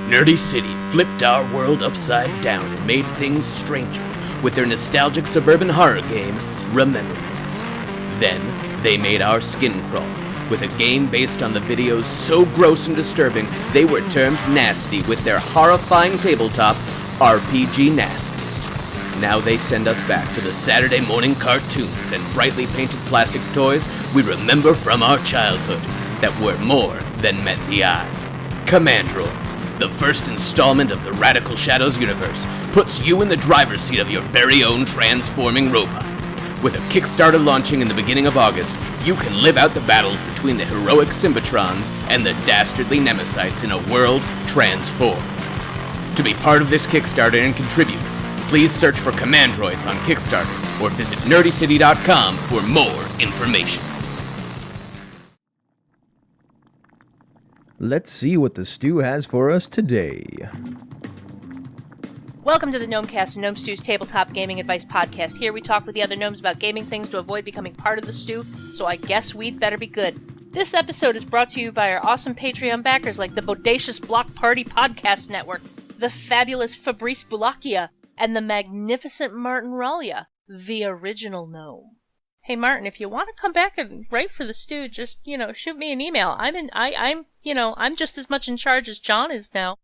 Nerdy City flipped our world upside down and made things stranger with their nostalgic suburban horror game, Remembrance. Then, they made our skin crawl with a game based on the videos so gross and disturbing they were termed nasty with their horrifying tabletop, RPG Nasty. Now they send us back to the Saturday morning cartoons and brightly painted plastic toys we remember from our childhood that were more than met the eye. Commandroids, the first installment of the Radical Shadows universe, puts you in the driver's seat of your very own transforming robot. With a Kickstarter launching in the beginning of August, you can live out the battles between the heroic Symbitrons and the dastardly Nemesites in a world transformed. To be part of this Kickstarter and contribute, please search for Commandroids on Kickstarter or visit nerdycity.com for more information. Let's see what the stew has for us today. Welcome to the Gnomecast, Gnome Stew's tabletop gaming advice podcast. Here we talk with the other gnomes about gaming things to avoid becoming part of the stew, so I guess we'd better be good. This episode is brought to you by our awesome Patreon backers like the Bodacious Block Party Podcast Network, the fabulous Fabrice Boulakia, and the magnificent Martin Ralia, the original gnome. Hey Martin, if you want to come back and write for the stew, just, shoot me an email. I'm just as much in charge as John is now.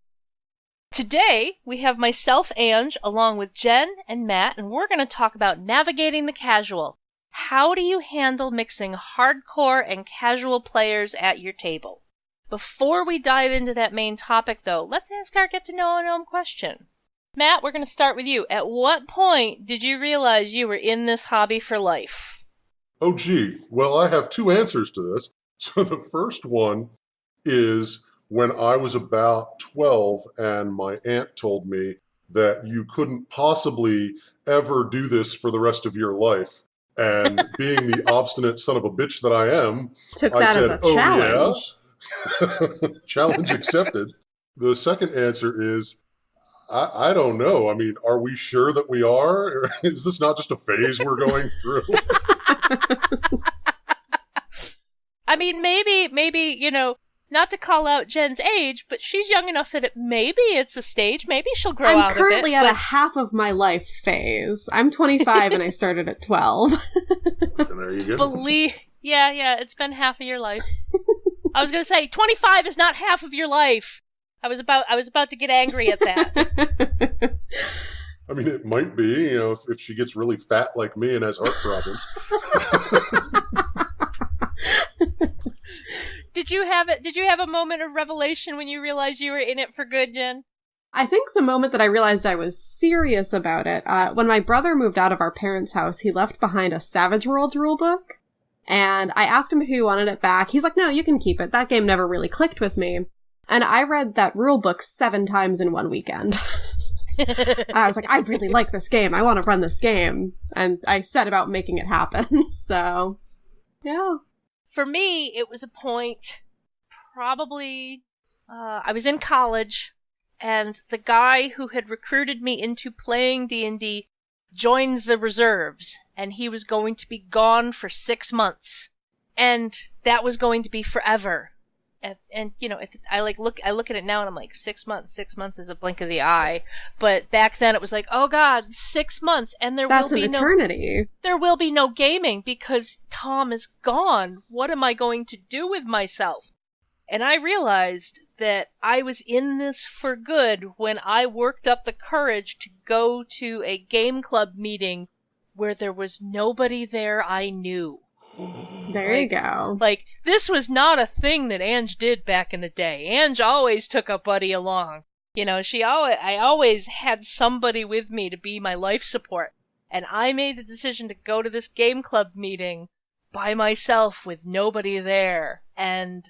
Today, we have myself, Ange, along with Jen and Matt, and we're going to talk about navigating the casual. How do you handle mixing hardcore and casual players at your table? Before we dive into that main topic, though, let's ask our get-to-know a gnome question. Matt, we're going to start with you. At what point did you realize you were in this hobby for life? Oh, gee. Well, I have two answers to this. So the first one is when I was about 12 and my aunt told me that you couldn't possibly ever do this for the rest of your life. And being the obstinate son of a bitch that I am, I said, as a challenge. Yeah? Challenge accepted. The second answer is, I don't know. I mean, are we sure that we are? Is this not just a phase we're going through? I mean, maybe, not to call out Jen's age, but she's young enough that maybe it's a stage. Maybe she'll grow out of it. I'm currently at a half of my life phase. I'm 25 and I started at 12. And there you go. Yeah, it's been half of your life. I was going to say, 25 is not half of your life. I was about to get angry at that. I mean, it might be, if she gets really fat like me and has heart problems. Did you have a moment of revelation when you realized you were in it for good, Jen? I think the moment that I realized I was serious about it, when my brother moved out of our parents' house, he left behind a Savage Worlds rulebook. And I asked him if he wanted it back. He's like, no, you can keep it. That game never really clicked with me. And I read that rulebook 7 times in one weekend. I was like, I really like this game. I want to run this game. And I set about making it happen. So, yeah. For me, it was a point, probably, I was in college, and the guy who had recruited me into playing D&D joined the reserves, and he was going to be gone for 6 months. And that was going to be forever. And I look at it now and I'm like, 6 months. 6 months is a blink of the eye. But back then it was like, oh God, 6 months, and that's an eternity. There will be no gaming because Tom is gone. What am I going to do with myself? And I realized that I was in this for good when I worked up the courage to go to a game club meeting where there was nobody there I knew. There you go. Like, this was not a thing that Ange did back in the day. Ange always took a buddy along. I always had somebody with me to be my life support. And I made the decision to go to this game club meeting by myself with nobody there. And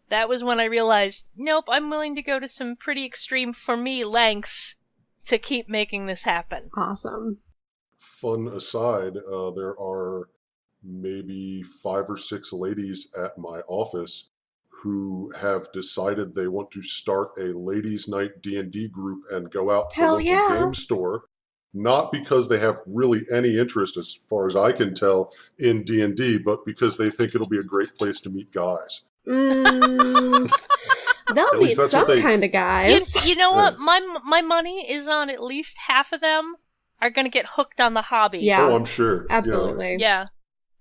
that was when I realized, nope, I'm willing to go to some pretty extreme, for me, lengths to keep making this happen. Awesome. Fun aside, there are maybe 5 or 6 ladies at my office who have decided they want to start a ladies' night D&D group and go out to the local game store. Not because they have really any interest, as far as I can tell, in D&D, but because they think it'll be a great place to meet guys. They'll At meet least that's some what they- kind of guys. You know what? My money is on at least half of them are going to get hooked on the hobby. Yeah. Oh, I'm sure. Absolutely. Yeah.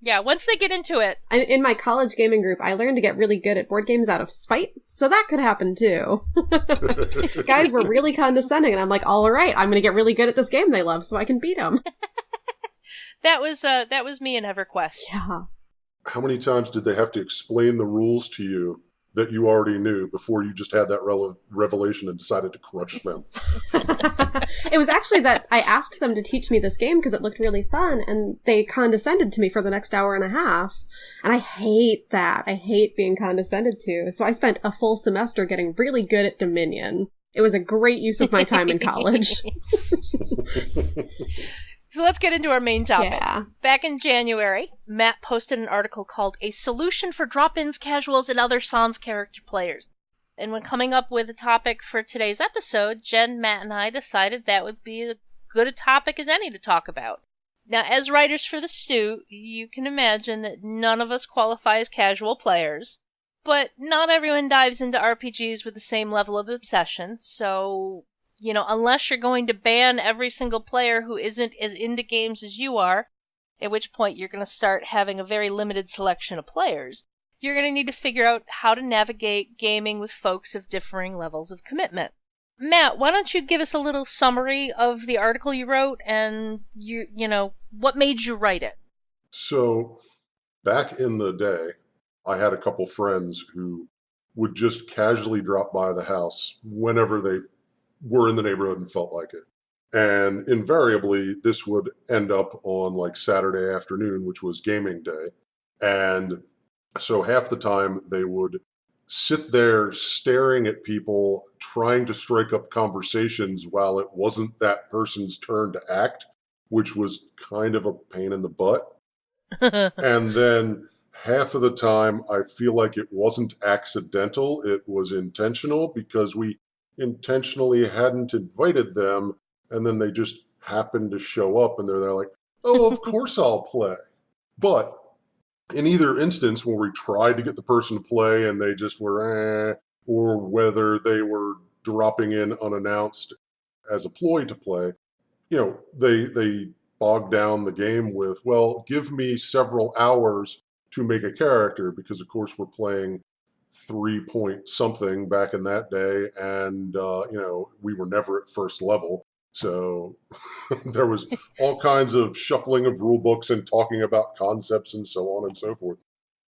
Yeah, once they get into it. In my college gaming group, I learned to get really good at board games out of spite, so that could happen too. Guys were really condescending, and I'm like, all right, I'm going to get really good at this game they love so I can beat them. That was me in EverQuest. Yeah. How many times did they have to explain the rules to you that you already knew before you just had that revelation and decided to crush them? It was actually that I asked them to teach me this game because it looked really fun, and they condescended to me for the next hour and a half. And I hate that. I hate being condescended to. So I spent a full semester getting really good at Dominion. It was a great use of my time in college. So let's get into our main topic. Yeah. Back in January, Matt posted an article called A Solution for Drop-Ins, Casuals, and Other Sans Character Players. And when coming up with a topic for today's episode, Jen, Matt, and I decided that would be as good a topic as any to talk about. Now, as writers for the Stew, you can imagine that none of us qualify as casual players, but not everyone dives into RPGs with the same level of obsession, so, unless you're going to ban every single player who isn't as into games as you are, at which point you're going to start having a very limited selection of players, you're going to need to figure out how to navigate gaming with folks of differing levels of commitment. Matt, why don't you give us a little summary of the article you wrote and what made you write it? So, back in the day, I had a couple friends who would just casually drop by the house whenever they were in the neighborhood and felt like it. And invariably, this would end up on like Saturday afternoon, which was gaming day. And so half the time they would sit there staring at people, trying to strike up conversations while it wasn't that person's turn to act, which was kind of a pain in the butt. And then half of the time, I feel like it wasn't accidental, it was intentional, because we intentionally hadn't invited them, and then they just happened to show up, and they're there like, oh, of course I'll play. But in either instance, when we tried to get the person to play and they just were, or whether they were dropping in unannounced as a ploy to play, they bogged down the game with, well, give me several hours to make a character, because of course we're playing 3 point something back in that day, and we were never at first level. So there was all kinds of shuffling of rule books and talking about concepts and so on and so forth.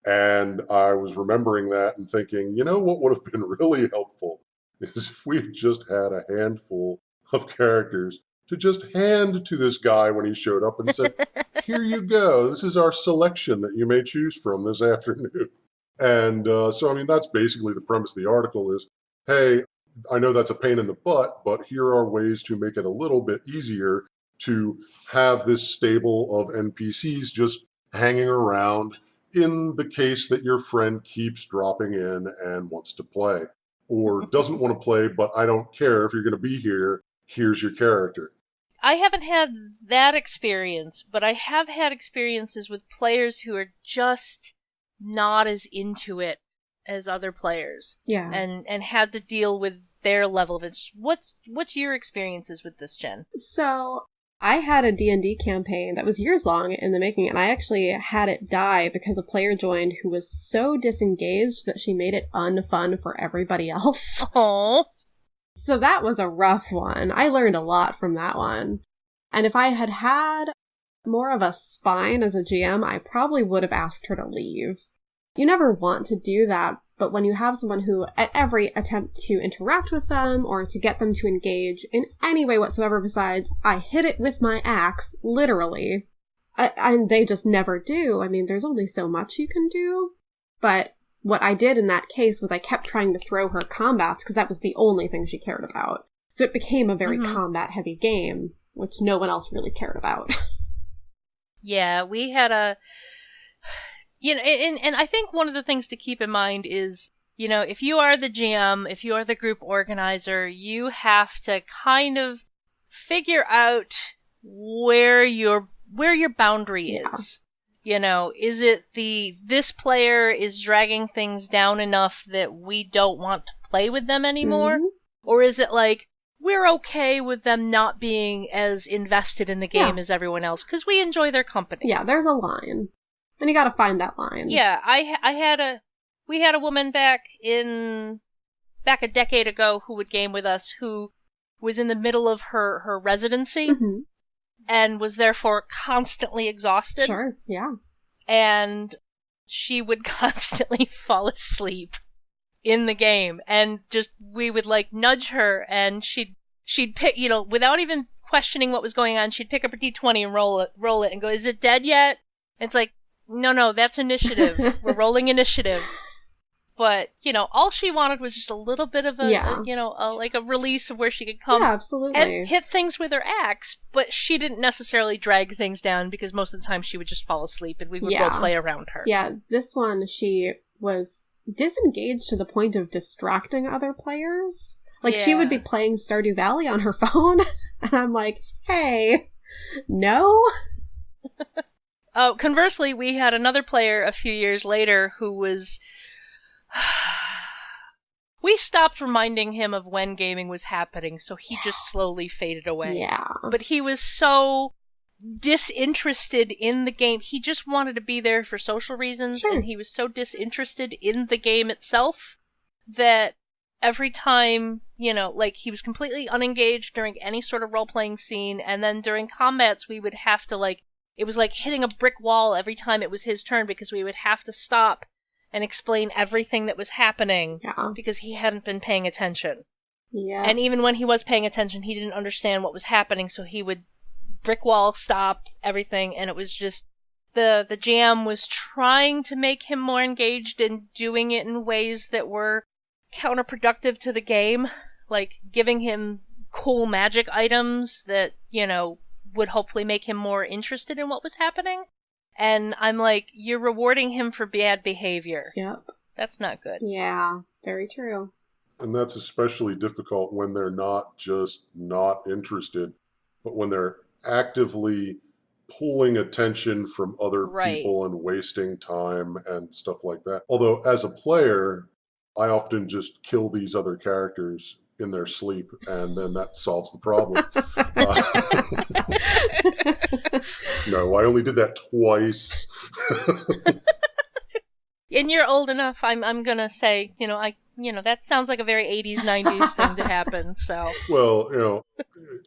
And I was remembering that and thinking, what would have been really helpful is if we just had a handful of characters to just hand to this guy when he showed up and said, here you go. This is our selection that you may choose from this afternoon. And that's basically the premise of the article is, hey, I know that's a pain in the butt, but here are ways to make it a little bit easier to have this stable of NPCs just hanging around in the case that your friend keeps dropping in and wants to play, or doesn't want to play, but I don't care if you're going to be here, here's your character. I haven't had that experience, but I have had experiences with players who are just not as into it as other players. Yeah. And had to deal with their level of it. What's your experiences with this, Jen? So I had a D&D campaign that was years long in the making, and I actually had it die because a player joined who was so disengaged that she made it unfun for everybody else. Aww. So that was a rough one. I learned a lot from that one. And if I had had more of a spine as a GM, I probably would have asked her to leave. You never want to do that, but when you have someone who, at every attempt to interact with them or to get them to engage in any way whatsoever besides, I hit it with my axe, literally, and they just never do. I mean, there's only so much you can do. But what I did in that case was I kept trying to throw her combats because that was the only thing she cared about. So it became a very combat-heavy game, which no one else really cared about. Yeah, we had a... and I think one of the things to keep in mind is, if you are the GM, if you are the group organizer, you have to kind of figure out where your boundary is. Is it this player is dragging things down enough that we don't want to play with them anymore? Mhm. Or is it like, we're okay with them not being as invested in the game as everyone else, because we enjoy their company? Yeah, there's a line. And you gotta find that line. Yeah, we had a woman back a decade ago who would game with us, who was in the middle of her residency, Mhm. and was therefore constantly exhausted. Sure, yeah. And she would constantly fall asleep in the game, and just, we would like nudge her, and she'd pick, without even questioning what was going on, she'd pick up her d20 and roll it and go, "Is it dead yet?" And it's like, no, that's initiative. We're rolling initiative. But, all she wanted was just a little bit of a release of where she could come absolutely. and hit things with her axe, but she didn't necessarily drag things down, because most of the time she would just fall asleep and we would go play around her. Yeah, this one, she was disengaged to the point of distracting other players. Like, she would be playing Stardew Valley on her phone, and I'm like, hey, no? Conversely, we had another player a few years later who was... We stopped reminding him of when gaming was happening, so he just slowly faded away. Yeah. But he was so disinterested in the game. He just wanted to be there for social reasons, and he was so disinterested in the game itself that every time, he was completely unengaged during any sort of role-playing scene, and then during combats we would have to, it was like hitting a brick wall every time it was his turn, because we would have to stop and explain everything that was happening, because he hadn't been paying attention. Yeah. And even when he was paying attention, he didn't understand what was happening, so he would brick wall, stop, everything, and it was just, the GM was trying to make him more engaged and doing it in ways that were counterproductive to the game, like giving him cool magic items that, would hopefully make him more interested in what was happening. And I'm like, you're rewarding him for bad behavior. Yep. That's not good. Yeah, very true. And that's especially difficult when they're not just not interested, but when they're actively pulling attention from other people and wasting time and stuff like that. Although, as a player, I often just kill these other characters in their sleep, and then that solves the problem. No, I only did that twice. And you're old enough, I'm gonna say, that sounds like a very 80s, 90s thing to happen, so. Well,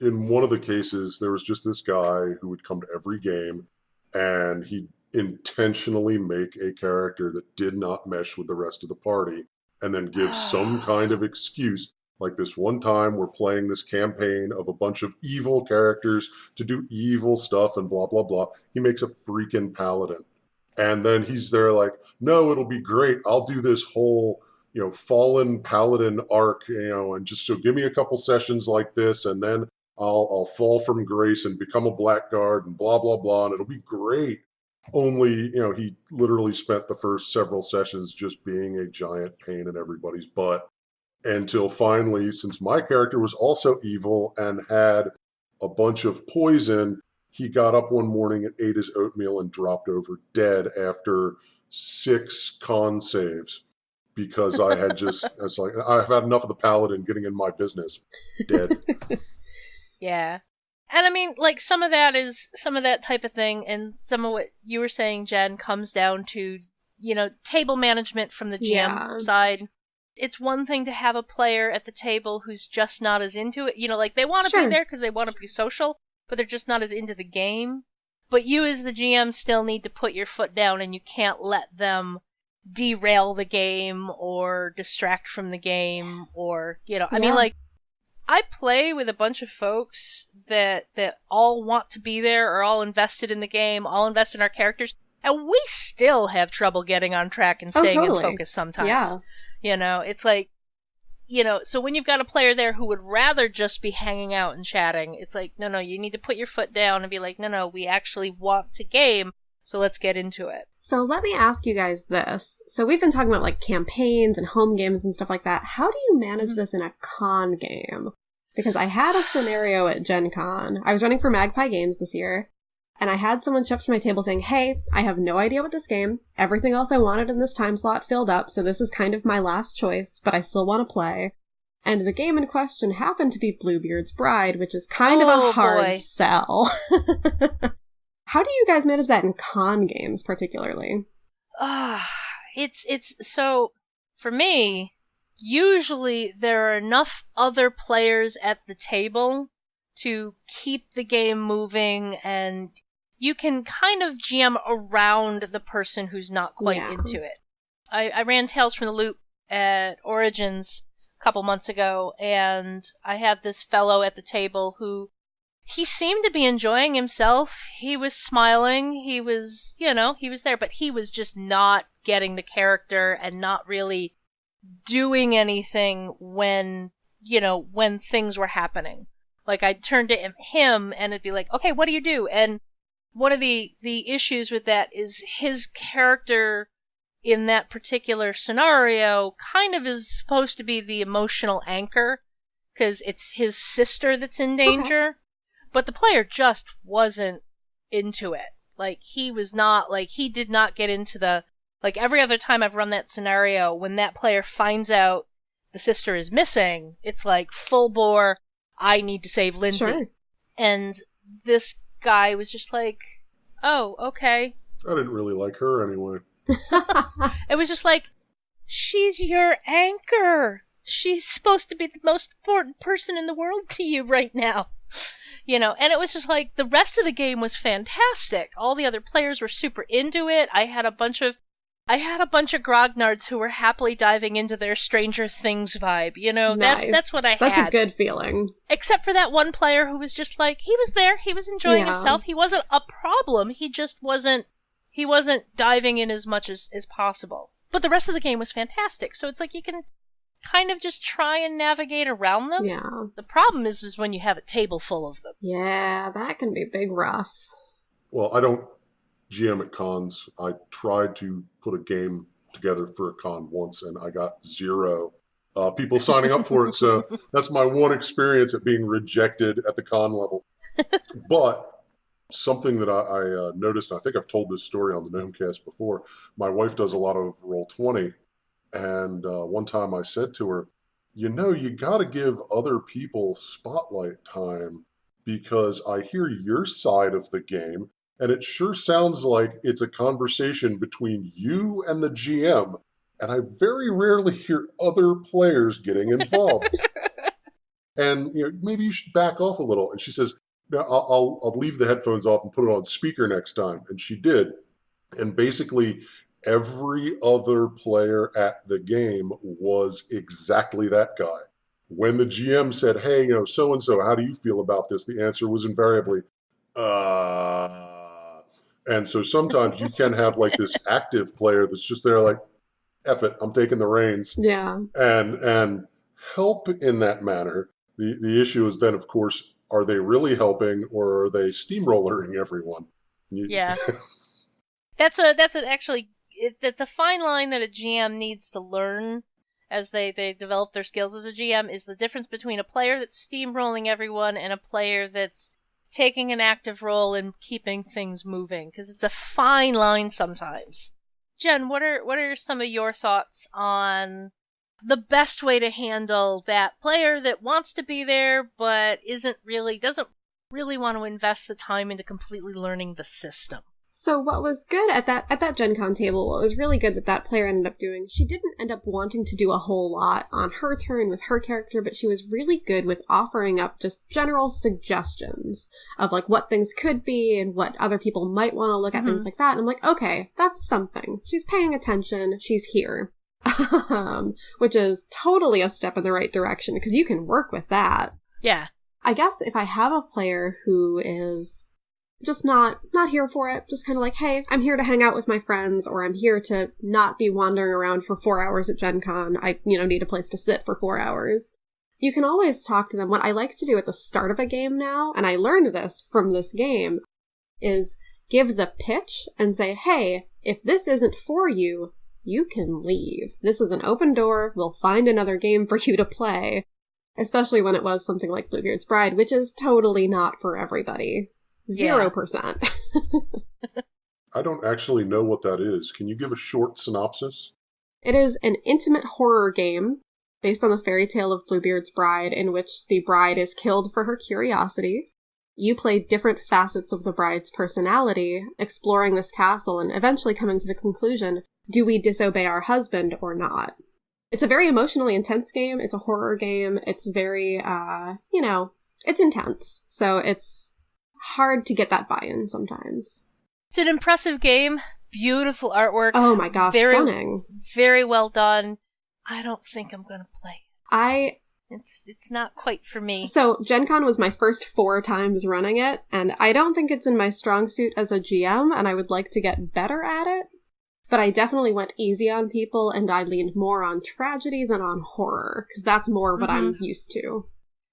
in one of the cases, there was just this guy who would come to every game, and he'd intentionally make a character that did not mesh with the rest of the party, and then give some kind of excuse. Like this one time, we're playing this campaign of a bunch of evil characters to do evil stuff and blah, blah, blah. He makes a freaking paladin. And then he's there like, no, it'll be great. I'll do this whole, fallen paladin arc, and just so give me a couple sessions like this, and then I'll fall from grace and become a blackguard and blah, blah, blah, and it'll be great. Only, he literally spent the first several sessions just being a giant pain in everybody's butt. Until finally, since my character was also evil and had a bunch of poison, he got up one morning and ate his oatmeal and dropped over dead after 6 con saves. Because I had it's like, I've had enough of the paladin getting in my business. Dead. Yeah. And I mean, some of that type of thing, and some of what you were saying, Jen, comes down to, table management from the GM side. It's one thing to have a player at the table who's just not as into it. They want to be there because they want to be social, but they're just not as into the game. But you as the GM still need to put your foot down, and you can't let them derail the game or distract from the game or, I mean, I play with a bunch of folks that all want to be there, or all invested in the game, all invested in our characters, and we still have trouble getting on track and staying in focus sometimes. Yeah. It's like, so when you've got a player there who would rather just be hanging out and chatting, it's like, no, you need to put your foot down and be like, no, we actually want to game, so let's get into it. So let me ask you guys this. So we've been talking about campaigns and home games and stuff like that. How do you manage this in a con game? Because I had a scenario at Gen Con. I was running for Magpie Games this year, and I had someone show up to my table saying, hey, I have no idea what this game, everything else I wanted in this time slot filled up, so this is kind of my last choice, but I still want to play. And the game in question happened to be Bluebeard's Bride, which is kind of a hard sell. How do you guys manage that in con games, particularly? It's so, for me, usually there are enough other players at the table to keep the game moving, and you can kind of GM around the person who's not quite into it. I ran Tales from the Loop at Origins a couple months ago, and I had this fellow at the table who, he seemed to be enjoying himself. He was smiling. He was, he was there, but he was just not getting the character and not really doing anything when things were happening. Like, I'd turn to him and it'd be like, okay, what do you do? And one of the issues with that is his character in that particular scenario kind of is supposed to be the emotional anchor, because it's his sister that's in danger. Okay. But the player just wasn't into it. Like, he was not, like, he did not get into the, like, every other time I've run that scenario, when that player finds out the sister is missing, it's like, full bore, I need to save Lindsay. Sure. And this guy was just like, oh, okay. I didn't really like her anyway. It was just like, she's your anchor. She's supposed to be the most important person in the world to you right now. And it was just like, the rest of the game was fantastic. All the other players were super into it. I had a bunch of grognards who were happily diving into their Stranger Things vibe. Nice. That's what I had. That's a good feeling. Except for that one player who was just like, he was there, he was enjoying himself. He wasn't a problem. He just wasn't diving in as much as possible. But the rest of the game was fantastic. So it's like, you can kind of just try and navigate around them. Yeah. The problem is when you have a table full of them. Yeah, that can be big rough. Well, I don't GM at cons. I tried to put a game together for a con once, and I got 0 people signing up for it. So that's my one experience at being rejected at the con level. But something that I noticed, and I think I've told this story on the Gnomecast before, my wife does a lot of Roll20, and one time I said to her, you got to give other people spotlight time, because I hear your side of the game, and it sure sounds like it's a conversation between you and the GM, and I very rarely hear other players getting involved. And maybe you should back off a little. And she says, no, I'll leave the headphones off and put it on speaker next time. And she did. And basically, every other player at the game was exactly that guy. When the GM said, hey, so-and-so, how do you feel about this? The answer was invariably, And so sometimes you can have like this active player that's just there like, F it, I'm taking the reins. Yeah. And help in that manner. The issue is then, of course, are they really helping, or are they steamrollering everyone? Yeah. That's a fine line that a GM needs to learn as they develop their skills as a GM, is the difference between a player that's steamrolling everyone and a player that's taking an active role in keeping things moving, because it's a fine line sometimes. Jen, what are some of your thoughts on the best way to handle that player that wants to be there but doesn't really want to invest the time into completely learning the system? So what was good at that Gen Con table, what was really good that player ended up doing, she didn't end up wanting to do a whole lot on her turn with her character, but she was really good with offering up just general suggestions of like what things could be and what other people might want to look at, things like that. And I'm like, okay, that's something. She's paying attention. She's here. Which is totally a step in the right direction, because you can work with that. Yeah. I guess if I have a player who is just not here for it, just kind of like, hey, I'm here to hang out with my friends, or I'm here to not be wandering around for 4 hours at Gen Con. I, need a place to sit for 4 hours. You can always talk to them. What I like to do at the start of a game now, and I learned this from this game, is give the pitch and say, hey, if this isn't for you, you can leave. This is an open door. We'll find another game for you to play. Especially when it was something like Bluebeard's Bride, which is totally not for everybody. 0%. I don't actually know what that is. Can you give a short synopsis? It is an intimate horror game based on the fairy tale of Bluebeard's Bride, in which the bride is killed for her curiosity. You play different facets of the bride's personality, exploring this castle and eventually coming to the conclusion, do we disobey our husband or not? It's a very emotionally intense game. It's a horror game. It's very, it's intense. So it's hard to get that buy-in sometimes. It's an impressive game. Beautiful artwork. Oh my gosh, stunning. Very well done. I don't think I'm going to play it. It's not quite for me. So Gen Con was my first 4 times running it, and I don't think it's in my strong suit as a GM, and I would like to get better at it. But I definitely went easy on people, and I leaned more on tragedy than on horror, because that's more what I'm used to.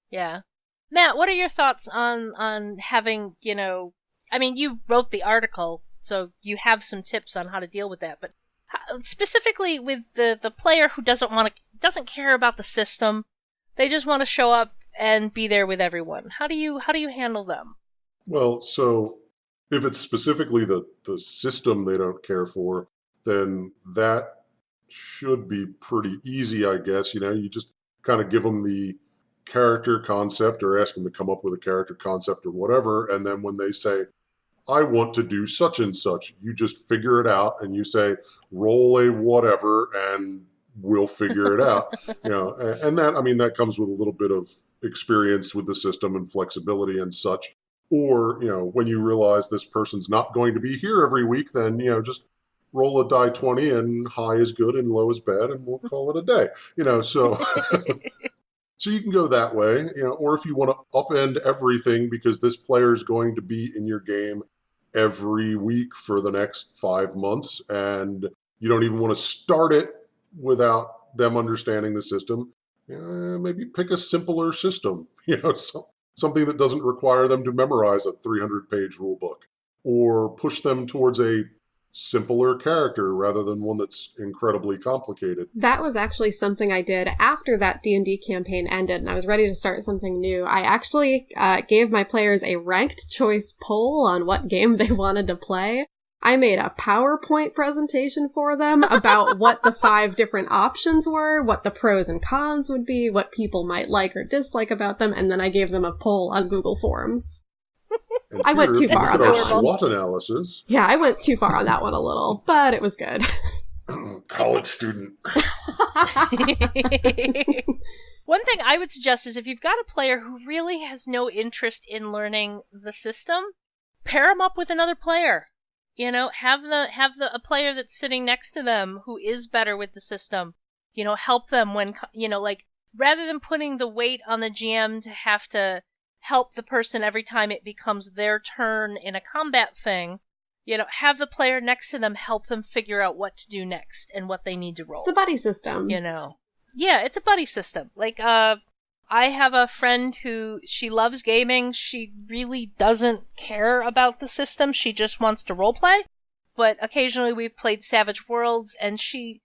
Yeah. Matt, what are your thoughts on having, I mean, you wrote the article, so you have some tips on how to deal with that, but specifically with the player who doesn't care about the system, they just want to show up and be there with everyone. How do you handle them? Well, so if it's specifically the system they don't care for, then that should be pretty easy, I guess. You just kind of give them the character concept or ask them to come up with a character concept or whatever, and then when they say, I want to do such and such, you just figure it out and you say, roll a whatever and we'll figure it out. And that comes with a little bit of experience with the system and flexibility and such. Or, when you realize this person's not going to be here every week, then, just roll a die 20 and high is good and low is bad and we'll call it a day. So so you can go that way, or if you want to upend everything because this player is going to be in your game every week for the next 5 months and you don't even want to start it without them understanding the system, maybe pick a simpler system, something that doesn't require them to memorize a 300-page rule book, or push them towards a simpler character rather than one that's incredibly complicated. That was actually something I did after that D&D campaign ended and I was ready to start something new. I actually gave my players a ranked choice poll on what game they wanted to play. I made a PowerPoint presentation for them about what the 5 different options were, what the pros and cons would be, what people might like or dislike about them, and then I gave them a poll on Google Forms. And I went too far on that one. SWOT analysis. Yeah, I went too far on that one a little, but it was good. College student. One thing I would suggest is if you've got a player who really has no interest in learning the system, pair them up with another player. Have a player that's sitting next to them who is better with the system. Help them when, rather than putting the weight on the GM to have to help the person every time it becomes their turn in a combat thing, have the player next to them help them figure out what to do next and what they need to roll. It's the buddy system. Yeah, it's a buddy system. I have a friend who, she loves gaming. She really doesn't care about the system. She just wants to roleplay. But occasionally we've played Savage Worlds, and she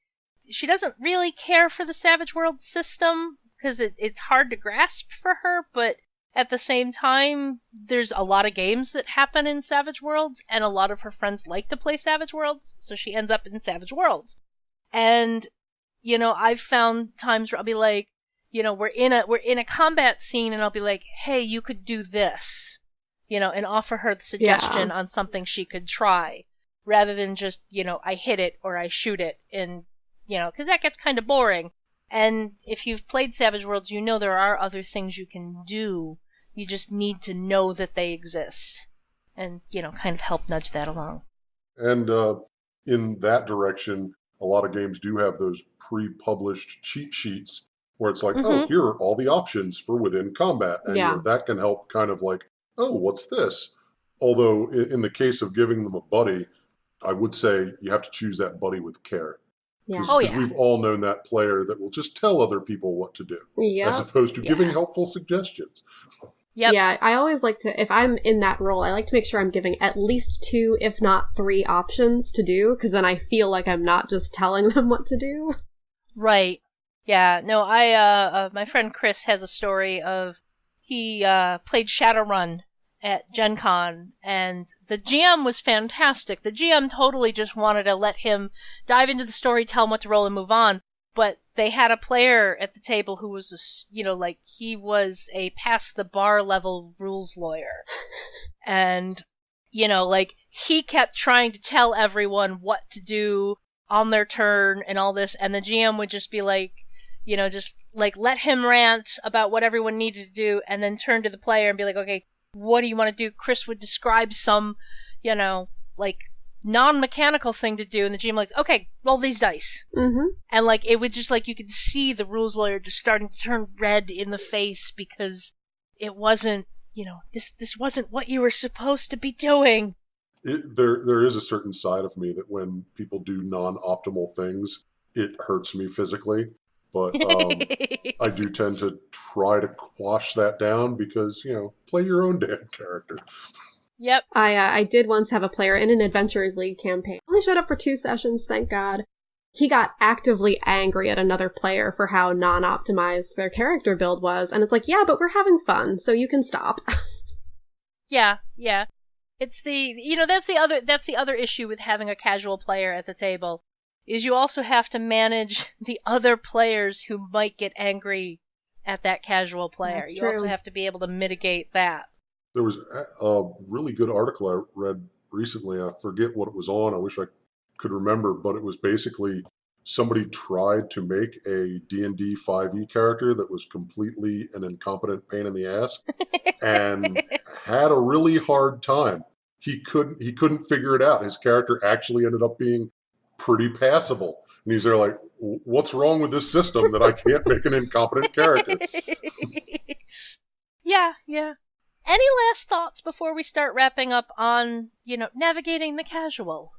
doesn't really care for the Savage Worlds system because it's hard to grasp for her, but at the same time, there's a lot of games that happen in Savage Worlds, and a lot of her friends like to play Savage Worlds, so she ends up in Savage Worlds. And, I've found times where I'll be like, we're in a combat scene, and I'll be like, hey, you could do this, and offer her the suggestion on something she could try, rather than just, I hit it or I shoot it, and, because that gets kind of boring. And if you've played Savage Worlds, there are other things you can do. You just need to know that they exist. And, kind of help nudge that along. And in that direction, a lot of games do have those pre-published cheat sheets where it's like, oh, here are all the options for within combat. And that can help kind of like, oh, what's this? Although in the case of giving them a buddy, I would say you have to choose that buddy with care. Because we've all known that player that will just tell other people what to do, as opposed to giving helpful suggestions. Yep. Yeah, I always like to, if I'm in that role, I like to make sure I'm giving at least 2, if not 3 options to do, because then I feel like I'm not just telling them what to do. Right. Yeah, no, my friend Chris has a story of, he played Shadowrun at Gen Con, and the GM was fantastic. The GM totally just wanted to let him dive into the story, tell him what to roll, and move on. But they had a player at the table who was, he was a past-the-bar level rules lawyer. And, he kept trying to tell everyone what to do on their turn and all this, and the GM would just be let him rant about what everyone needed to do, and then turn to the player and be like, okay, what do you want to do? Chris would describe some, non-mechanical thing to do, and the GM okay, roll these dice. Mm-hmm. And it would just you could see the rules lawyer just starting to turn red in the face because it wasn't, this wasn't what you were supposed to be doing. There is a certain side of me that when people do non-optimal things, it hurts me physically. But I do tend to try to quash that down because, play your own damn character. Yep. I did once have a player in an Adventurers League campaign. Only showed up for 2 sessions, thank God. He got actively angry at another player for how non-optimized their character build was, and it's yeah, but we're having fun, so you can stop. Yeah. It's that's the other issue with having a casual player at the table, is you also have to manage the other players who might get angry at that casual player. That's you true. Also have to be able to mitigate that. There was a really good article I read recently. I forget what it was on. I wish I could remember, but it was basically somebody tried to make a D&D 5e character that was completely an incompetent pain in the ass and had a really hard time. He couldn't figure it out. His character actually ended up being pretty passable. And he's there what's wrong with this system that I can't make an incompetent character? Yeah. Any last thoughts before we start wrapping up on, navigating the casual?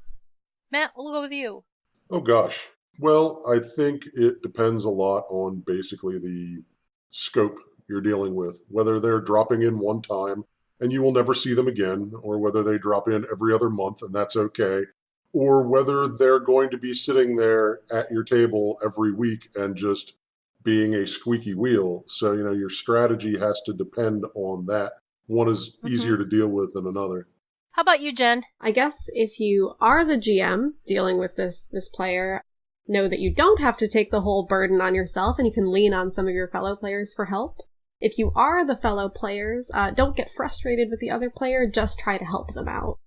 Matt, we'll go with you. Oh, gosh. Well, I think it depends a lot on basically the scope you're dealing with, whether they're dropping in one time and you will never see them again, or whether they drop in every other month and that's okay, or whether they're going to be sitting there at your table every week and just being a squeaky wheel. So, your strategy has to depend on that. One is easier to deal with than another. How about you, Jen? I guess if you are the GM dealing with this player, know that you don't have to take the whole burden on yourself and you can lean on some of your fellow players for help. If you are the fellow players, don't get frustrated with the other player, just try to help them out.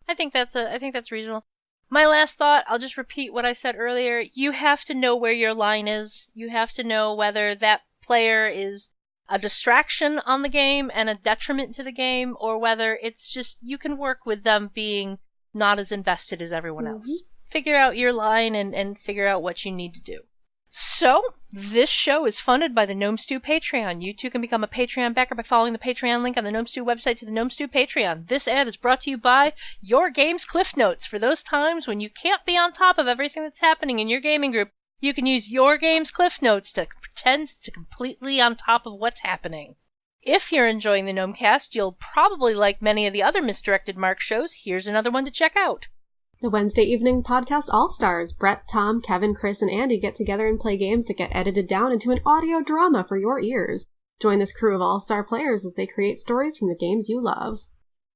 I think that's reasonable. My last thought, I'll just repeat what I said earlier. You have to know where your line is. You have to know whether that player is a distraction on the game and a detriment to the game, or whether it's just you can work with them being not as invested as everyone else. Figure out your line and figure out what you need to do. So, this show is funded by the Gnome Stew Patreon. You too can become a Patreon backer by following the Patreon link on the Gnome Stew website to the Gnome Stew Patreon. This ad is brought to you by Your Games Cliff Notes. For those times when you can't be on top of everything that's happening in your gaming group, you can use Your Games Cliff Notes to pretend to completely on top of what's happening. If you're enjoying the Gnomecast, you'll probably like many of the other Misdirected Mark shows. Here's another one to check out. The Wednesday evening podcast All-Stars. Brett, Tom, Kevin, Chris, and Andy get together and play games that get edited down into an audio drama for your ears. Join this crew of all-star players as they create stories from the games you love.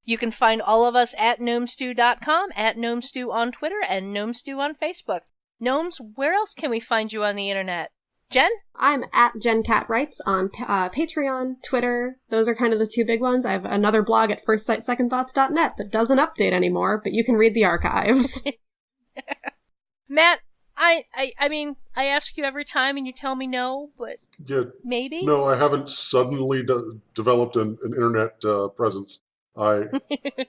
You can find all of us at gnomestew.com, at gnomestew on Twitter, and gnomestew on Facebook. Gnomes, where else can we find you on the internet? Jen? I'm at JenCatWrites on Patreon, Twitter. Those are kind of the two big ones. I have another blog at firstsightsecondthoughts.net that doesn't update anymore, but you can read the archives. Matt, I mean, I ask you every time and you tell me no, but maybe? No, I haven't suddenly developed an internet presence. I'm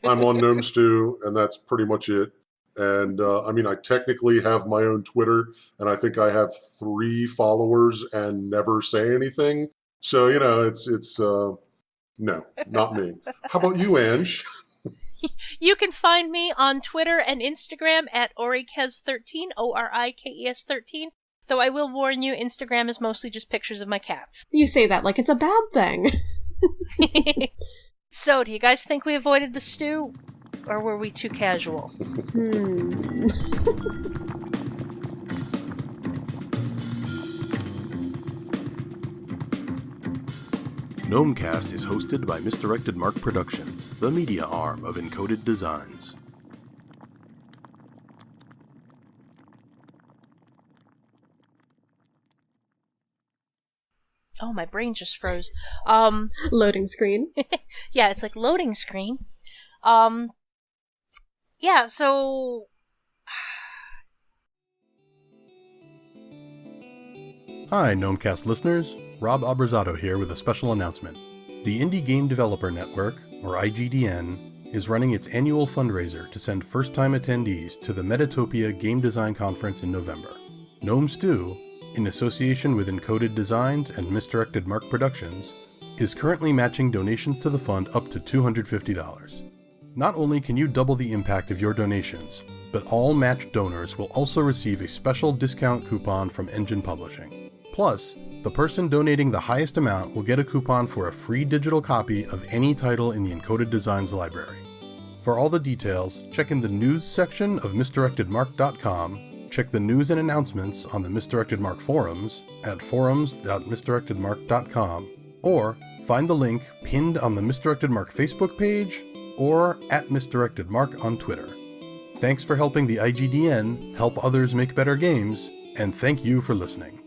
on Gnome Stew, and that's pretty much it. And I technically have my own Twitter, and I think I have 3 followers and never say anything. So, it's no, not me. How about you, Ange? You can find me on Twitter and Instagram at Orikes13, Orikes 13. Though I will warn you, Instagram is mostly just pictures of my cats. You say that like it's a bad thing. So, do you guys think we avoided the stew? Or were we too casual? Gnomecast is hosted by Misdirected Mark Productions, the media arm of Encoded Designs. Oh, my brain just froze. Loading screen. Yeah, it's like loading screen. Yeah, so... Hi, Gnomecast listeners. Rob Abrazato here with a special announcement. The Indie Game Developer Network, or IGDN, is running its annual fundraiser to send first-time attendees to the Metatopia Game Design Conference in November. Gnome Stew, in association with Encoded Designs and Misdirected Mark Productions, is currently matching donations to the fund up to $250. Not only can you double the impact of your donations, but all matched donors will also receive a special discount coupon from Engine Publishing. Plus, the person donating the highest amount will get a coupon for a free digital copy of any title in the Encoded Designs library. For all the details, check in the news section of misdirectedmark.com, check the news and announcements on the Misdirected Mark forums at forums.misdirectedmark.com, or find the link pinned on the Misdirected Mark Facebook page or at Misdirected Mark on Twitter. Thanks for helping the IGDN help others make better games, and thank you for listening.